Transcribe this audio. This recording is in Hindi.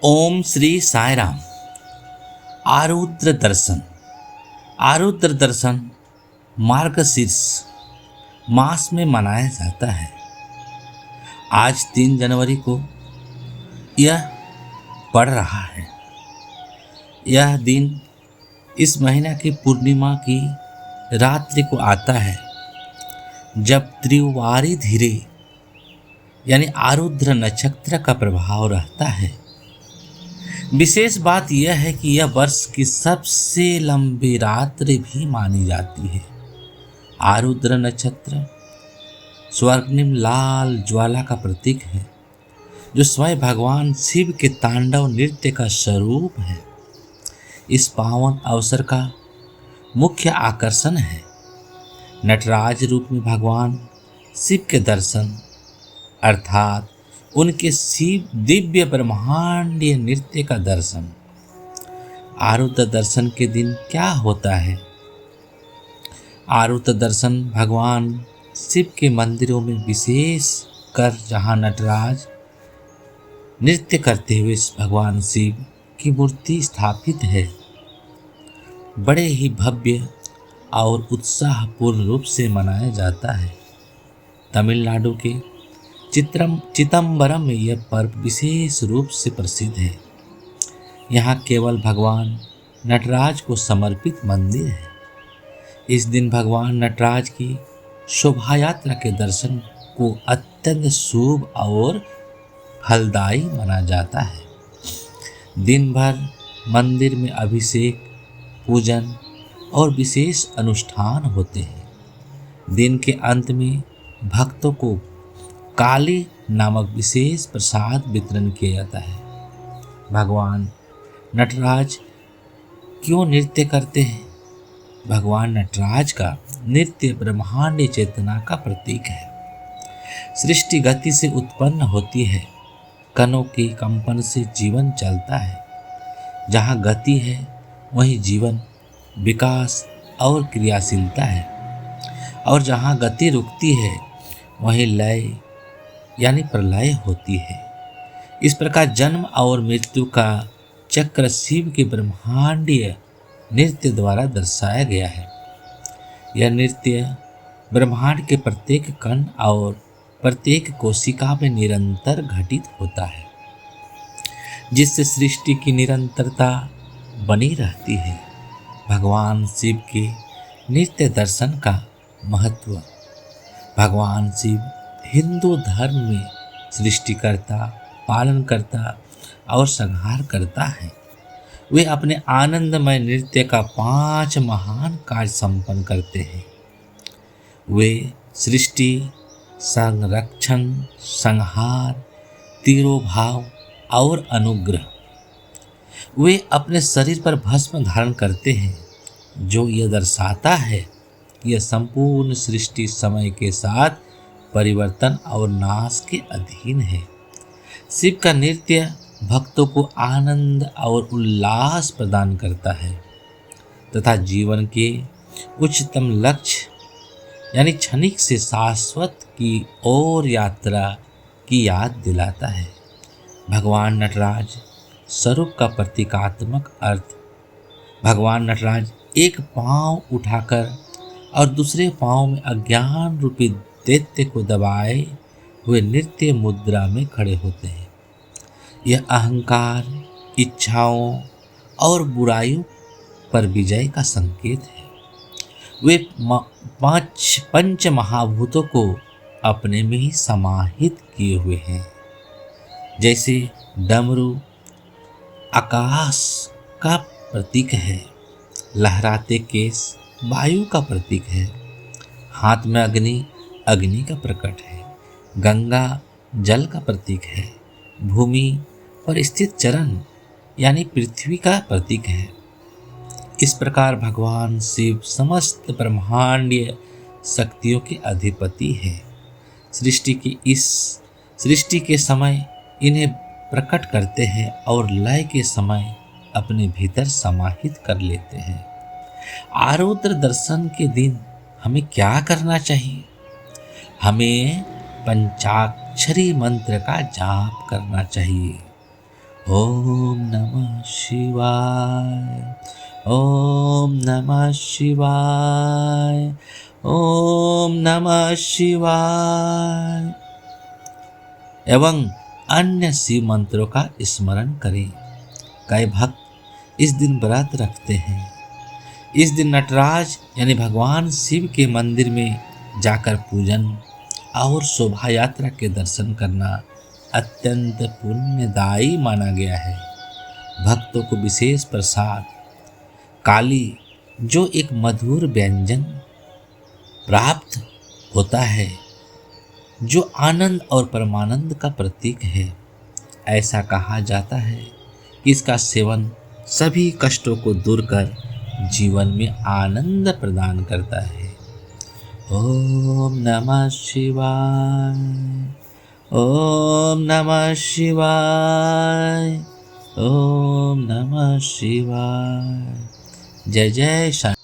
ओम श्री साई राम। आरुद्र दर्शन। आरुद्र दर्शन मार्गशीर्ष मास में मनाया जाता है। आज 3 जनवरी को यह पड़ रहा है। यह दिन इस महीना की पूर्णिमा की रात्रि को आता है, जब त्रिवारी धीरे यानी आरुद्र नक्षत्र का प्रभाव रहता है। विशेष बात यह है कि यह वर्ष की सबसे लंबी रात्रि भी मानी जाती है। आरुद्र नक्षत्र स्वर्णिम लाल ज्वाला का प्रतीक है, जो स्वयं भगवान शिव के तांडव नृत्य का स्वरूप है। इस पावन अवसर का मुख्य आकर्षण है नटराज रूप में भगवान शिव के दर्शन, अर्थात उनके शिव दिव्य ब्रह्मांडीय नृत्य का दर्शन। आरुद्र दर्शन के दिन क्या होता है? आरुद्र दर्शन भगवान शिव के मंदिरों में, विशेष कर जहाँ नटराज नृत्य करते हुए भगवान शिव की मूर्ति स्थापित है, बड़े ही भव्य और उत्साहपूर्ण रूप से मनाया जाता है। तमिलनाडु के चिदम्बरम में यह पर्व विशेष रूप से प्रसिद्ध है। यहाँ केवल भगवान नटराज को समर्पित मंदिर है। इस दिन भगवान नटराज की शोभा यात्रा के दर्शन को अत्यंत शुभ और फलदायी माना जाता है। दिन भर मंदिर में अभिषेक, पूजन और विशेष अनुष्ठान होते हैं। दिन के अंत में भक्तों को काली नामक विशेष प्रसाद वितरण किया जाता है। भगवान नटराज क्यों नृत्य करते हैं? भगवान नटराज का नृत्य ब्रह्मांडीय चेतना का प्रतीक है। सृष्टि गति से उत्पन्न होती है। कणों के कंपन से जीवन चलता है। जहाँ गति है वहीं जीवन, विकास और क्रियाशीलता है, और जहाँ गति रुकती है वहीं लय यानी प्रलय होती है। इस प्रकार जन्म और मृत्यु का चक्र शिव के ब्रह्मांडीय नृत्य द्वारा दर्शाया गया है। यह नृत्य ब्रह्मांड के प्रत्येक कण और प्रत्येक कोशिका में निरंतर घटित होता है, जिससे सृष्टि की निरंतरता बनी रहती है। भगवान शिव के नृत्य दर्शन का महत्व। भगवान शिव हिंदू धर्म में सृष्टिकर्ता, पालनकर्ता और संहार करता है। वे अपने आनंदमय नृत्य का 5 महान कार्य संपन्न करते हैं। वे सृष्टि, संरक्षण, संहार, तिरोभाव और अनुग्रह। वे अपने शरीर पर भस्म धारण करते हैं, जो यह दर्शाता है कि यह संपूर्ण सृष्टि समय के साथ परिवर्तन और नाश के अधीन है। शिव का नृत्य भक्तों को आनंद और उल्लास प्रदान करता है तथा जीवन के उच्चतम लक्ष्य यानी क्षणिक से शाश्वत की ओर यात्रा की याद दिलाता है। भगवान नटराज स्वरूप का प्रतीकात्मक अर्थ। भगवान नटराज एक पांव उठाकर और दूसरे पांव में अज्ञान रूपी दैत्य को दबाए हुए नृत्य मुद्रा में खड़े होते हैं। यह अहंकार, इच्छाओं और बुराइयों पर विजय का संकेत है। वे 5 महाभूतों को अपने में ही समाहित किए हुए हैं। जैसे डमरू आकाश का प्रतीक है, लहराते केस वायु का प्रतीक है, हाथ में अग्नि अग्नि का प्रकट है, गंगा जल का प्रतीक है, भूमि पर स्थित चरण यानी पृथ्वी का प्रतीक है। इस प्रकार भगवान शिव समस्त ब्रह्मांडीय शक्तियों के अधिपति है। सृष्टि के समय इन्हें प्रकट करते हैं और लय के समय अपने भीतर समाहित कर लेते हैं। आरुद्र दर्शन के दिन हमें क्या करना चाहिए? हमें पंचाक्षरी मंत्र का जाप करना चाहिए। ओम नमः शिवाय, ओम नमः शिवाय, ओम नमः शिवाय एवं अन्य शिव मंत्रों का स्मरण करें। कई भक्त इस दिन व्रत रखते हैं। इस दिन नटराज यानी भगवान शिव के मंदिर में जाकर पूजन और शोभा यात्रा के दर्शन करना अत्यंत पुण्यदायी माना गया है। भक्तों को विशेष प्रसाद काली, जो एक मधुर व्यंजन प्राप्त होता है, जो आनंद और परमानंद का प्रतीक है। ऐसा कहा जाता है कि इसका सेवन सभी कष्टों को दूर कर जीवन में आनंद प्रदान करता है। ओम नमः शिवाय, ओम नमः शिवाय, ओम नमः शिवाय। जय जय शांति।